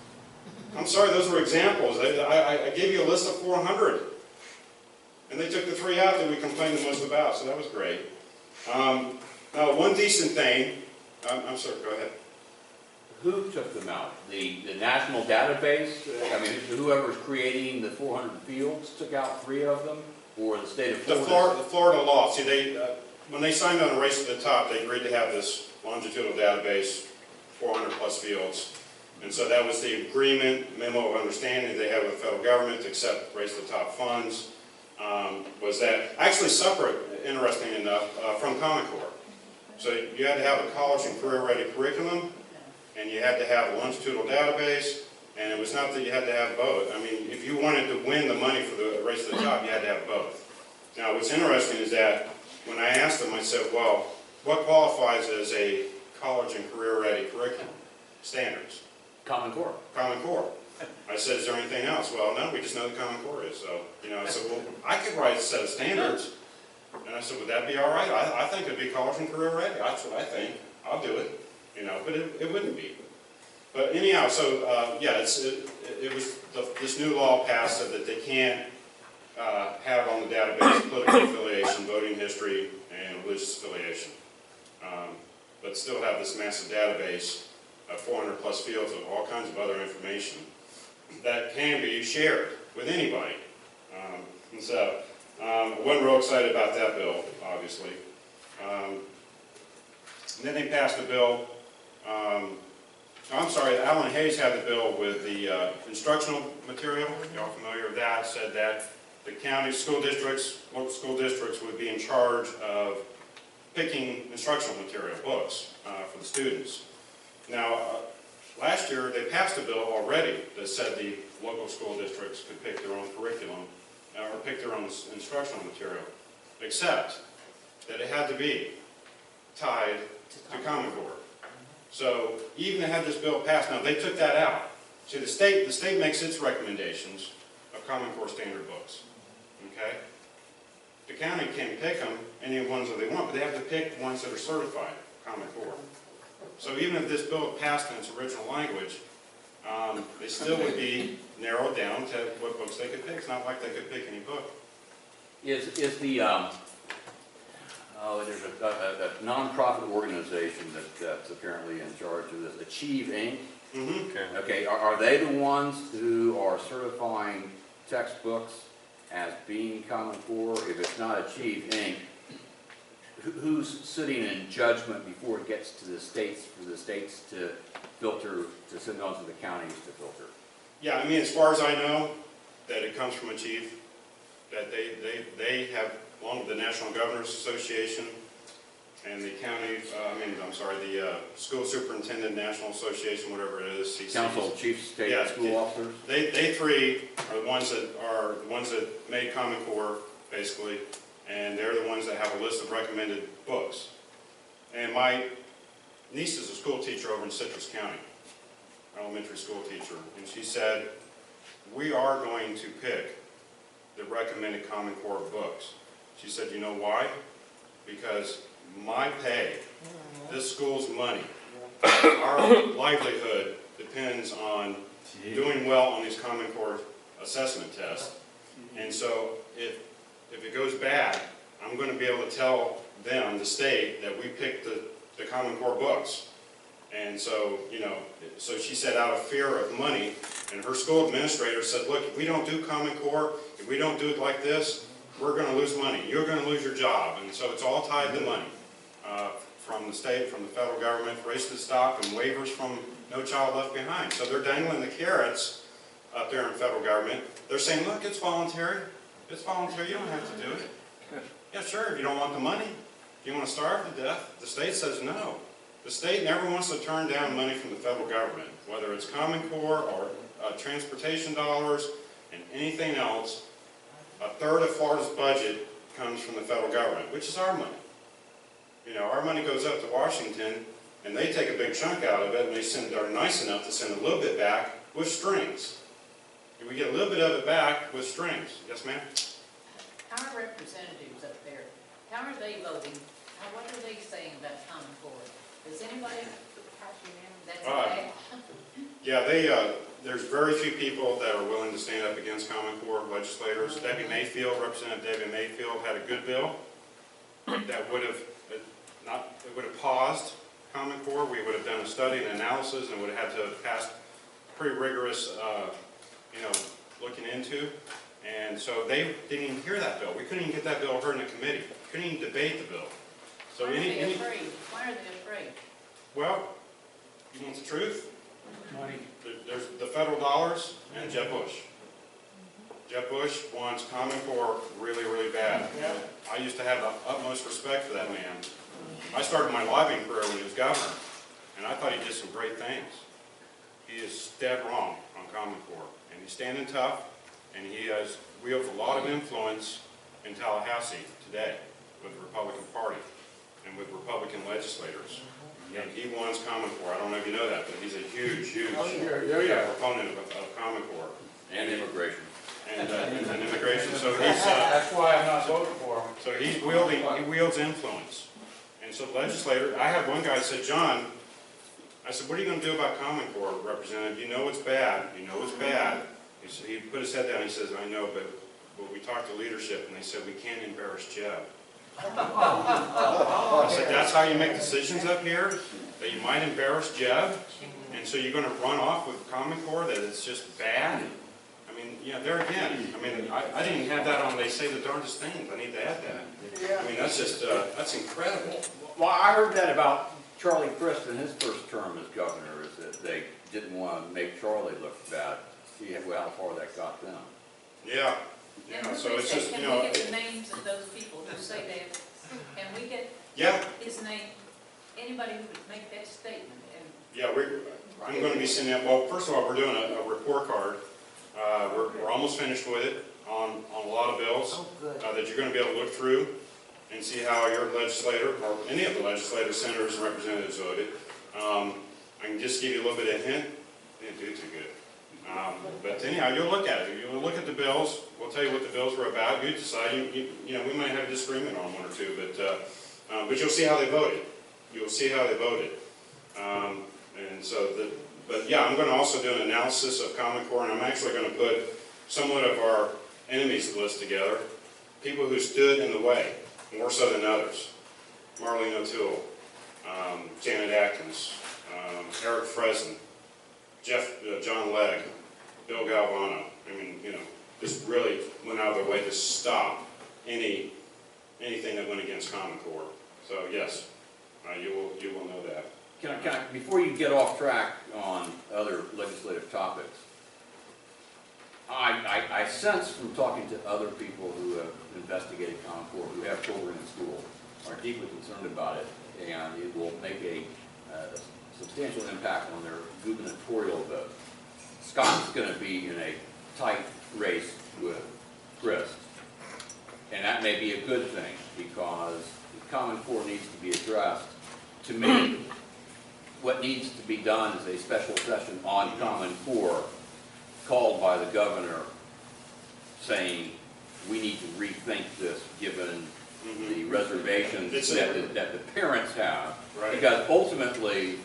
I'm sorry, those were examples. I gave you a list of 400. And they took the three out that we complained the most about, so that was great. Now, one decent thing, I'm sorry, go ahead. Who took them out? The national database? I mean, whoever's creating the 400 fields took out 3 of them? Or the state of Florida? The Florida law. See, when they signed on a Race to the Top, they agreed to have this longitudinal database, 400 plus fields. And so that was the agreement, memo of understanding they had with the federal government to accept Race to the Top funds. Was that actually separate, interesting enough, from Common Core. So you had to have a college and career-ready curriculum, and you had to have a longitudinal database, and it was not that you had to have both. I mean, if you wanted to win the money for the Race to the Top, you had to have both. Now, what's interesting is that when I asked them, I said, well, what qualifies as a college and career-ready curriculum? Standards. Common Core. Common Core. I said, is there anything else? Well, no, we just know the Common Core is. So, you know, I said, well, I could write a set of standards. And I said, would that be all right? I think it'd be college and career ready. That's what I think. I'll do it. You know, but it wouldn't be. But anyhow, so yeah, it was this new law passed so that they can't have on the database political affiliation, voting history, and religious affiliation, but still have this massive database of 400 plus fields of all kinds of other information that can be shared with anybody. And so I wasn't real excited about that bill, obviously. And then they passed a bill. I'm sorry, Alan Hayes had the bill with the instructional material. Y'all familiar with that? Said that the county school districts, local school districts would be in charge of picking instructional material, books, for the students. Now, Last year, they passed a bill already that said the local school districts could pick their own curriculum or pick their own instructional material, except that it had to be tied to Common Core. So even they had this bill passed, now they took that out. See, the state makes its recommendations of Common Core standard books, okay? The county can pick them, any ones that they want, but they have to pick ones that are certified, Common Core. So even if this bill passed in its original language, they still would be narrowed down to what books they could pick. It's not like they could pick any book. Is the, there's a nonprofit organization that's apparently in charge of this, Achieve Inc. Mm-hmm. Okay, are they the ones who are certifying textbooks as being Common Core? If it's not Achieve Inc., who's sitting in judgment before it gets to the states, for the states to filter, to send on to the counties to filter? Yeah, I mean, as far as I know, that it comes from Achieve, that they have, along with the National Governors Association and the county, the School Superintendent National Association, whatever it is, CC. Council of Chief State School Officers? They three are the ones that made Common Core, basically, and they're the ones that have a list of recommended books. And my niece is a school teacher over in Citrus County, elementary school teacher, and she said, we are going to pick the recommended Common Core books. She said, you know why? Because my pay, this school's money, our livelihood depends on doing well on these Common Core assessment tests. And so if it goes bad, I'm going to be able to tell them, the state, that we picked the Common Core books. And so, so she said out of fear of money, and her school administrator said, look, if we don't do Common Core, if we don't do it like this, we're going to lose money. You're going to lose your job. And so it's all tied to money from the state, from the federal government, race to stop, and waivers from No Child Left Behind. So they're dangling the carrots up there in federal government. They're saying, look, it's voluntary. It's voluntary. You don't have to do it. Yeah, sure, if you don't want the money, if you want to starve to death, the state says no. The state never wants to turn down money from the federal government, whether it's Common Core or transportation dollars and anything else. A third of Florida's budget comes from the federal government, which is our money. Our money goes up to Washington, and they take a big chunk out of it, and they're nice enough to send a little bit back with strings. We get a little bit of it back with strings. Yes, ma'am? Our representatives up there, how are they voting? What are they saying about Common Core? Does anybody, that's okay? Yeah, there's very few people that are willing to stand up against Common Core legislators. Debbie Mayfield, Representative Debbie Mayfield, had a good bill that would have paused Common Core. We would have done a study and analysis, and would have had to have passed pretty rigorous, looking into. And so they didn't even hear that bill. We couldn't even get that bill heard in the committee. Couldn't even debate the bill. So Why are they afraid? Why are they afraid? Well, you want the truth? Money. There's the federal dollars and Jeb Bush. Jeb Bush wants Common Core really, really bad. I used to have the utmost respect for that man. I started my lobbying career when he was governor, and I thought he did some great things. He is dead wrong on Common Core, and he's standing tough, and he wields a lot of influence in Tallahassee today with the Republican Party and with Republican legislators. And he wants Common Core. I don't know if you know that, but he's a huge proponent of Common Core. And immigration. And immigration. So he's That's why I'm not voting for him. so he wields influence. And so legislator, I had one guy said, John, I said, what are you going to do about Common Core, Representative? You know it's bad. You know it's bad. He put his head down. He says, I know, but we talked to leadership, and they said we can't embarrass Jeb. I said, that's how you make decisions up here? That you might embarrass Jeb? And so you're going to run off with Common Core, that it's just bad? I mean, there again, I didn't even have that on They Say the Darndest Things. I need to add that. I mean, that's just, that's incredible. Well, I heard that about Charlie Crist in his first term as governor, is that they didn't want to make Charlie look bad. See how far that got them. Yeah. And So it's just, can we get the names of those people who say that? Can we get his name? Anybody who would make that statement? And Yeah, I'm going to be sending out, well, first of all, we're doing a report card. We're almost finished with it on a lot of bills that you're going to be able to look through and see how your legislator, or any of the legislators, senators, and representatives voted. I can just give you a little bit of a hint. Didn't do too good. But anyhow, you'll look at it. You'll look at the bills. We'll tell you what the bills were about. You decide. You know, we might have a disagreement on one or two, but you'll see how they voted. You'll see how they voted. And so, but yeah, I'm going to also do an analysis of Common Core, and I'm actually going to put somewhat of our enemies list together, people who stood in the way, more so than others. Marlene O'Toole, Janet Atkins, Eric Fresno, John Legg, Bill Galvano. I mean, you know, just really went out of their way to stop anything that went against Common Core. So yes, you will know that. Can I, before you get off track on other legislative topics, I sense from talking to other people who have investigated Common Core, who have children in school, are deeply concerned about it, and it will make a substantial impact on their gubernatorial vote. Scott's going to be in a tight race with Chris, and that may be a good thing, because the Common Core needs to be addressed. To me, what needs to be done is a special session on Common Core called by the governor saying we need to rethink this given the reservations that the parents have. Right. Because ultimately,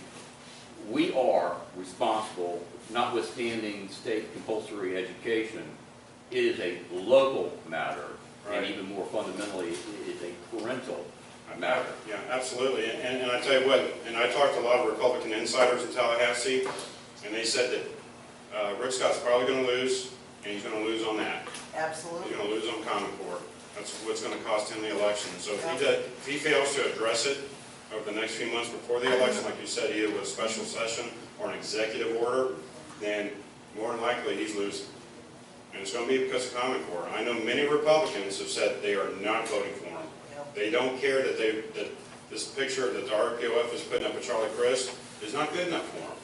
we are responsible, notwithstanding state compulsory education. It is a local matter, and even more fundamentally, it is a parental matter. Yeah, absolutely. And I tell you what, and I talked to a lot of Republican insiders in Tallahassee, and they said that Rick Scott's probably going to lose, and he's going to lose on that. Absolutely. He's going to lose on Common Core. That's what's going to cost him the election. So if he fails to address it over the next few months before the election, like you said, either with a special session or an executive order, then more than likely he's losing. And it's going to be because of Common Core. I know many Republicans have said they are not voting for him. They don't care that this picture that the RPOF is putting up with Charlie Crist is not good enough for him.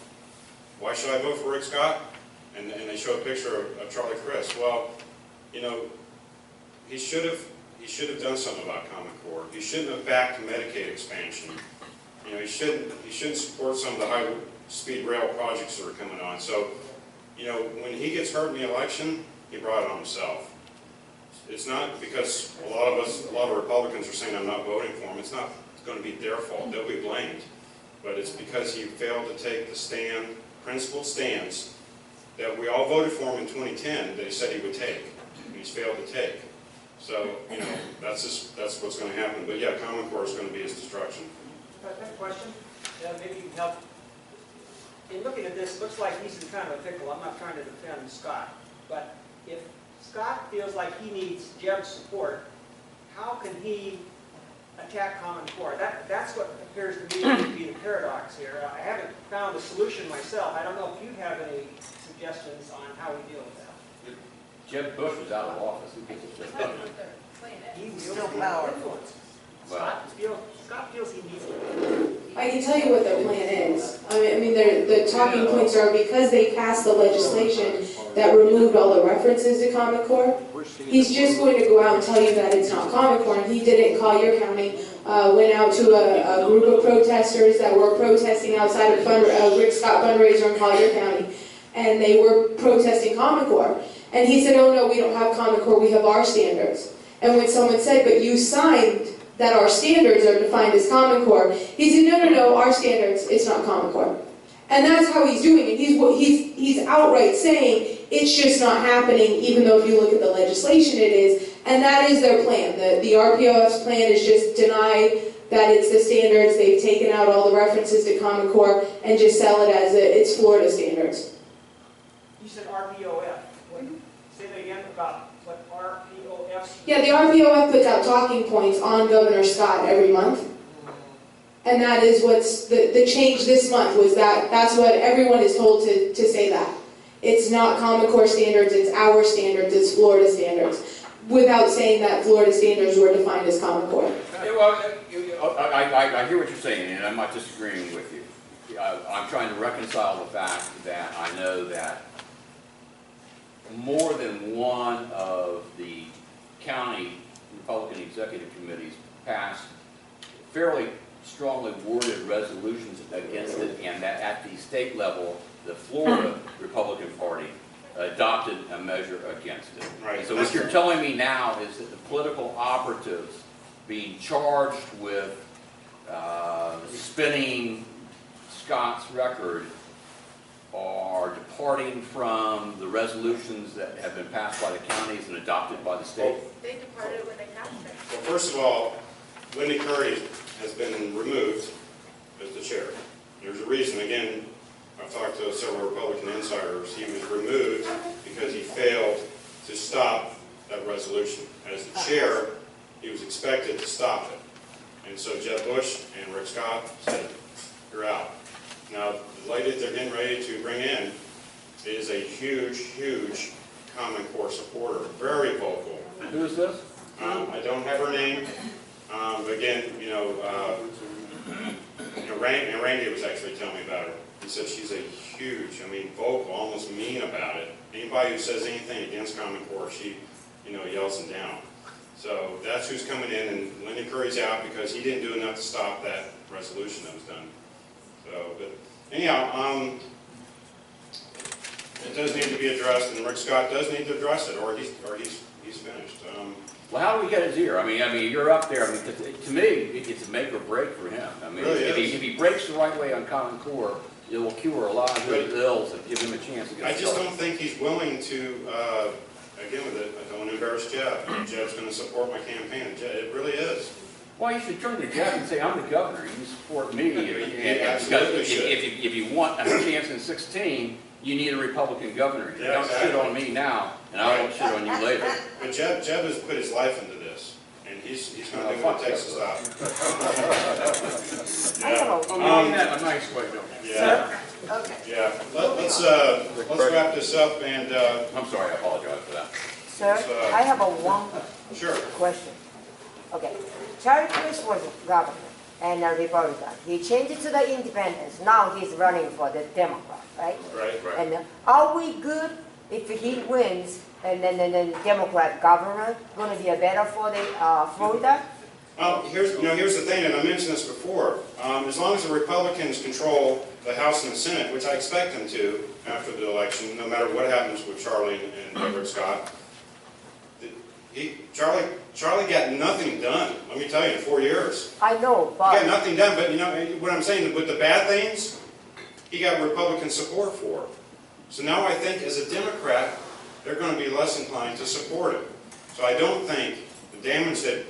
Why should I vote for Rick Scott? And they show a picture of Charlie Crist. Well, you know, he should have done something about Common Core. He shouldn't have backed Medicaid expansion. You know, he shouldn't support some of the high-speed rail projects that are coming on. So, you know, when he gets hurt in the election, he brought it on himself. It's not because a lot of Republicans are saying I'm not voting for him. It's not going to be their fault. They'll be blamed. But it's because he failed to take the principled stance that we all voted for him in 2010 that he said he would take. And he's failed to take. So, you know, that's what's going to happen. But yeah, Common Core is going to be his destruction. I have a question. Maybe you can help. In looking at this, it looks like he's in kind of a pickle. I'm not trying to defend Scott. But if Scott feels like he needs Jeb's support, how can he attack Common Core? That's what appears to me to be the paradox here. I haven't found a solution myself. I don't know if you have any suggestions on how we deal with that. Jeb Bush is out of office. Who gives a shit? He wields Still the power. influence. Well. Scott feels he needs it. I can tell you what their plan is. I mean, the talking points are because they passed the legislation that removed all the references to Common Core, he's just going to go out and tell you that it's not Common Core. And he did it in Collier County, went out to a group of protesters that were protesting outside of Rick Scott fundraiser in Collier County, and they were protesting Common Core. And he said, oh no, we don't have Common Core, we have our standards. And when someone said, but you signed that our standards are defined as Common Core, he said, no, our standards, it's not Common Core. And that's how he's doing it. He's outright saying it's just not happening, even though if you look at the legislation it is. And that is their plan. The RPOF's plan is just deny that it's the standards. They've taken out all the references to Common Core and just sell it as it's Florida standards. You said RPOF. Say that again about what RPOF. Yeah, the RPOF puts out talking points on Governor Scott every month. And that is what's the change this month was that's what everyone is told to say that. It's not Common Core standards, it's our standards, it's Florida standards, without saying that Florida standards were defined as Common Core. Well, I hear what you're saying, and I'm not disagreeing with you. I'm trying to reconcile the fact that I know that more than one of the county Republican executive committees passed fairly strongly worded resolutions against it, and that at the state level, the Florida Republican Party adopted a measure against it. Right. So what you're telling me now is that the political operatives being charged with spinning Scott's record are departing from the resolutions that have been passed by the counties and adopted by the state? They departed when they passed it. Well, first of all, Wendy Curry has been removed as the chair. There's a reason. Again, I've talked to several Republican insiders. He was removed because he failed to stop that resolution. As the chair, he was expected to stop it. And so Jeb Bush and Rick Scott said, you're out. Now, the lady that they're getting ready to bring in is a huge, huge Common Core supporter, very vocal. Who is this? I don't have her name. Again, Randy was actually telling me about her. He said she's a huge, vocal, almost mean about it. Anybody who says anything against Common Core, she, yells them down. So that's who's coming in, and Lyndon Curry's out because he didn't do enough to stop that resolution that was done. So, but anyhow, it does need to be addressed, and Rick Scott does need to address it, or he's finished. Well, how do we get his ear? I mean, you're up there. To me, it's a make or break for him. Really if he breaks the right way on Common Core, it will cure a lot of his ills and give him a chance to get I just started. don't think he's willing to, again with it, I don't want to embarrass Jeb. Jeb's going to support my campaign. It really is. Well, you should turn to Jeff and say, I'm the governor. You support me. He absolutely should. If you want a chance in 16, you need a Republican governor. You Yeah, don't exactly. shit on me now, and I won't shit on you later. But Jeb has put his life into this, and he's going to do what it takes to stop. I mean that in a nice way, don't you? Yeah. Okay. Yeah. Let's wrap this up, and I'm sorry, I apologize for that. Sir, I have one sure. question. Okay, Charlie Crist was governor and a Republican. He changed it to the independents. Now he's running for the Democrat, right? Right. And are we good if he wins and then the Democrat governor going to be better for the Florida? Here's the thing, and I mentioned this before. As long as the Republicans control the House and the Senate, which I expect them to after the election, no matter what happens with Charlie and Rick Scott, Charlie got nothing done. Let me tell you, in 4 years. I know, He but got nothing done, but what I'm saying, with the bad things, he got Republican support for. So now I think as a Democrat, they're going to be less inclined to support him. So I don't think the damage that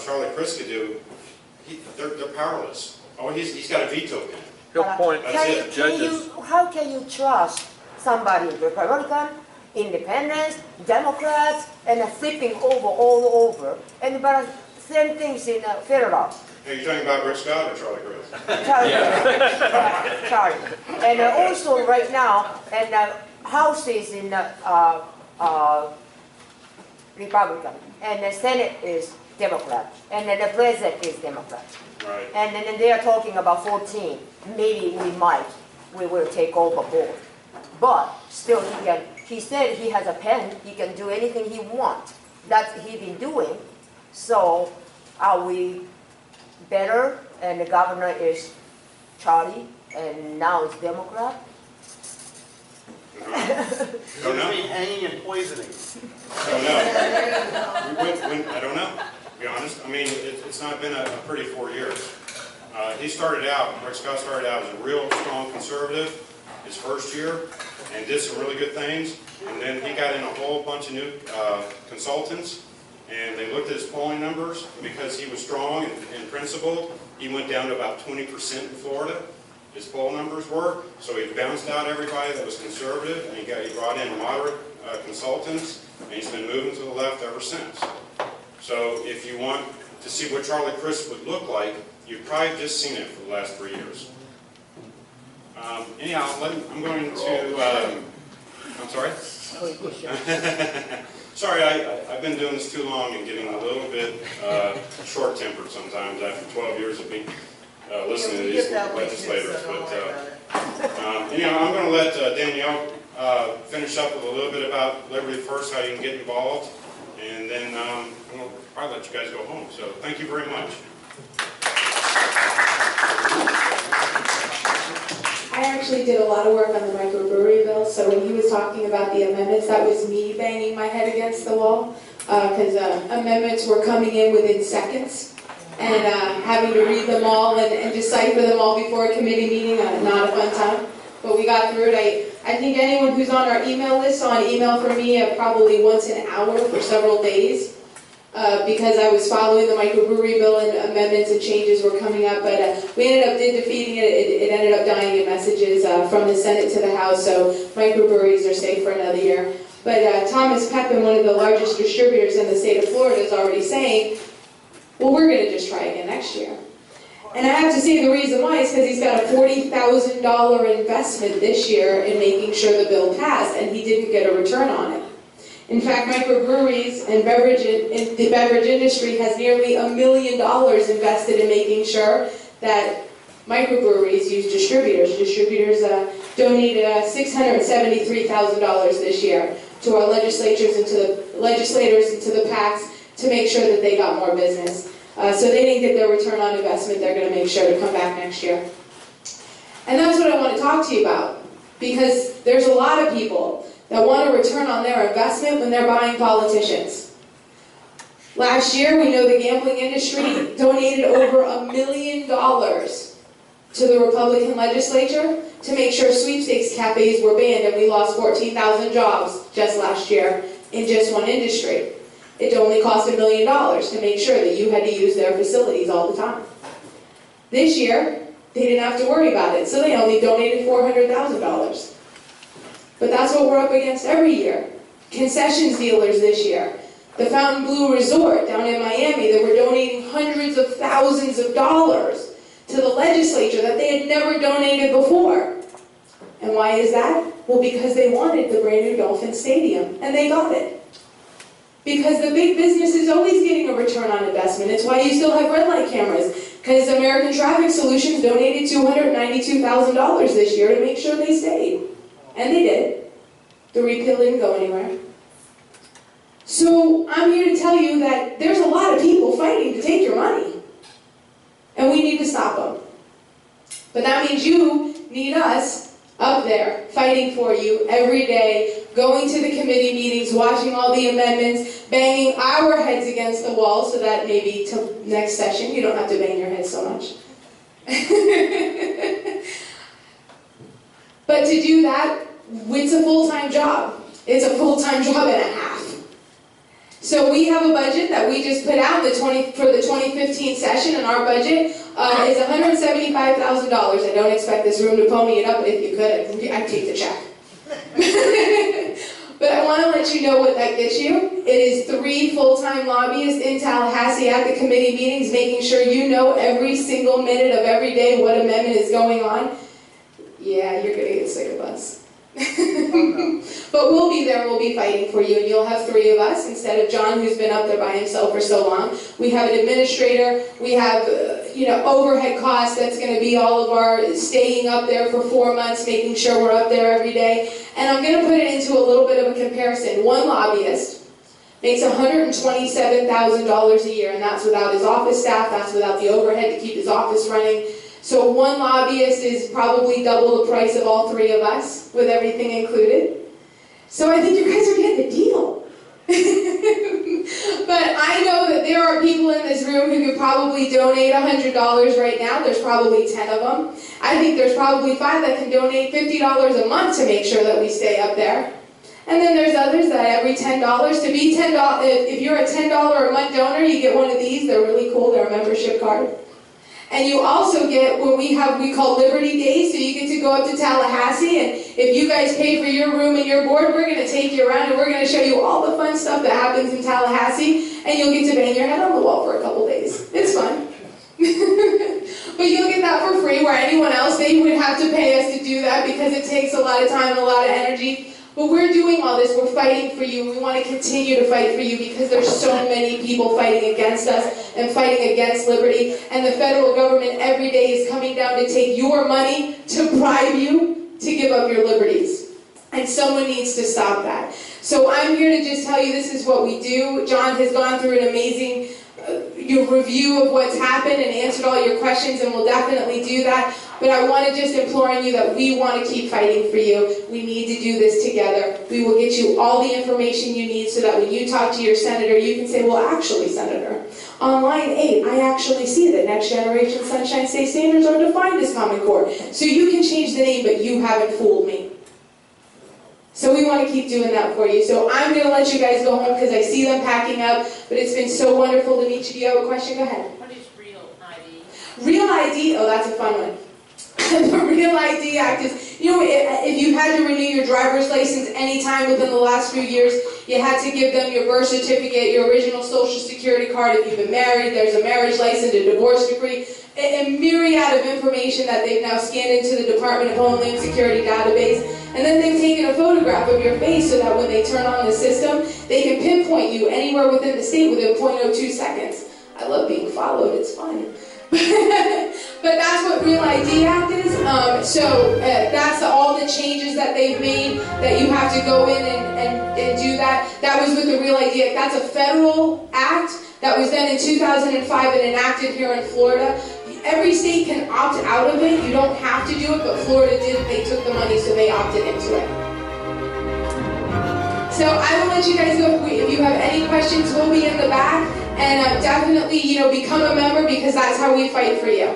Charlie Crist could do, they're powerless. Oh, he's got a veto pen. He'll point That's it. judges. how can you trust somebody, Republican, Independents, Democrats, and flipping over all over, and but same things in federal. Are you talking about Rick Scott or Charlie Crist? Charlie. Charlie. And also right now, and House is in Republican, and the Senate is Democrat, and then the President is Democrat. Right. And then they are talking about 14. Maybe we will take over board. But still, he said he has a pen, he can do anything he wants. That's what he's been doing. So are we better? And the governor is Charlie, and now it's Democrat? Don't know. Hanging and poisoning. Don't know. I don't know, to be honest. I mean, it's not been a pretty 4 years. Rick Scott started out as a real strong conservative his first year and did some really good things. And then he got in a whole bunch of new consultants, and they looked at his polling numbers. Because he was strong and principled, he went down to about 20% in Florida. His poll numbers were, so he bounced out everybody that was conservative, and he brought in moderate consultants, and he's been moving to the left ever since. So if you want to see what Charlie Crist would look like, you've probably just seen it for the last 3 years. Anyhow, I'm going to, I'm sorry? Sorry, I've been doing this too long and getting a little bit short-tempered sometimes after 12 years of being listening to these legislators. But anyhow, I'm going to let Danielle finish up with a little bit about Liberty First, how you can get involved, and then I'm going to probably let you guys go home. So thank you very much. I actually did a lot of work on the microbrewery bill, so when he was talking about the amendments, that was me banging my head against the wall, because amendments were coming in within seconds, and having to read them all and decipher them all before a committee meeting, not a fun time. But we got through it. I think anyone who's on our email list saw an email from me probably once an hour for several days, because I was following the microbrewery bill and amendments and changes were coming up, but we ended up defeating it. It ended up dying in messages from the Senate to the House, so microbreweries are safe for another year. But Thomas Pepin, one of the largest distributors in the state of Florida, is already saying, well, we're going to just try again next year. And I have to say the reason why is because he's got a $40,000 investment this year in making sure the bill passed, and he didn't get a return on it. In fact, microbreweries and the beverage industry has nearly $1 million invested in making sure that microbreweries use distributors. Distributors donated $673,000 this year to our legislators and to the PACs to make sure that they got more business. So they didn't get their return on investment. They're going to make sure to come back next year. And that's what I want to talk to you about, because there's a lot of people that want a return on their investment when they're buying politicians. Last year, we know the gambling industry donated over $1 million to the Republican legislature to make sure sweepstakes cafes were banned, and we lost 14,000 jobs just last year in just one industry. It only cost $1 million to make sure that you had to use their facilities all the time. This year, they didn't have to worry about it, so they only donated $400,000. But that's what we're up against every year. Concessions dealers this year. The Fountain Blue Resort down in Miami, that were donating hundreds of thousands of dollars to the legislature that they had never donated before. And why is that? Well, because they wanted the brand new Dolphin Stadium, and they got it. Because the big business is always getting a return on investment. It's why you still have red light cameras. Because American Traffic Solutions donated $292,000 this year to make sure they stayed. And they did. The repeal didn't go anywhere. So I'm here to tell you that there's a lot of people fighting to take your money. And we need to stop them. But that means you need us up there fighting for you every day, going to the committee meetings, watching all the amendments, banging our heads against the wall so that maybe till next session you don't have to bang your head so much. But to do that, it's a full-time job. It's a full-time job and a half. So we have a budget that we just put out for the 2015 session, and our budget is $175,000. I don't expect this room to pony it up, but if you could, I'd take the check. But I want to let you know what that gets you. It is 3 full-time lobbyists in Tallahassee at the committee meetings, making sure you know every single minute of every day what amendment is going on. Yeah, you're going to get sick of us. But we'll be there, we'll be fighting for you, and you'll have 3 of us instead of John, who's been up there by himself for so long. We have an administrator, we have overhead costs. That's going to be all of our staying up there for 4 months, making sure we're up there every day. And I'm going to put it into a little bit of a comparison. One lobbyist makes $127,000 a year, and that's without his office staff, that's without the overhead to keep his office running. So one lobbyist is probably double the price of all 3 of us, with everything included. So I think you guys are getting the deal. But I know that there are people in this room who could probably donate $100 right now. There's probably 10 of them. I think there's probably 5 that can donate $50 a month to make sure that we stay up there. And then there's others that every $10, to be $10, if you're a $10 a month donor, you get one of these. They're really cool. They're a membership card. And you also get what we call Liberty Days, so you get to go up to Tallahassee, and if you guys pay for your room and your board, we're going to take you around and we're going to show you all the fun stuff that happens in Tallahassee, and you'll get to bang your head on the wall for a couple days. It's fun. But you'll get that for free, where anyone else, they would have to pay us to do that because it takes a lot of time and a lot of energy. But we're doing all this, we're fighting for you, we want to continue to fight for you because there's so many people fighting against us and fighting against liberty. And the federal government every day is coming down to take your money, to bribe you, to give up your liberties. And someone needs to stop that. So I'm here to just tell you this is what we do. John has gone through an amazing your review of what's happened and answered all your questions, and we'll definitely do that. But I want to just implore on you that we want to keep fighting for you. We need to do this together. We will get you all the information you need so that when you talk to your senator, you can say, well, actually, Senator, on line 8, I actually see that Next Generation Sunshine State Standards are defined as Common Core. So you can change the name, but you haven't fooled me. So we want to keep doing that for you. So I'm going to let you guys go home because I see them packing up. But it's been so wonderful to meet you. Do you have a question? Go ahead. What is Real ID? Real ID, oh, that's a fun one. The Real ID Act is, you know, if you had to renew your driver's license anytime within the last few years, you had to give them your birth certificate, your original social security card. If you've been married, there's a marriage license, a divorce decree, a myriad of information that they've now scanned into the Department of Homeland Security database. And then they've taken a photograph of your face so that when they turn on the system, they can pinpoint you anywhere within the state within 0.02 seconds. I love being followed, it's fun. But that's what Real ID Act is. That's all the changes that they've made, that you have to go in and do that. That was with the Real ID Act. That's a federal act that was done in 2005 and enacted here in Florida. Every state can opt out of it. You don't have to do it, but Florida did. They took the money, so they opted into it. So I will let you guys go. If you have any questions, we'll be in the back. And definitely, become a member because that's how we fight for you.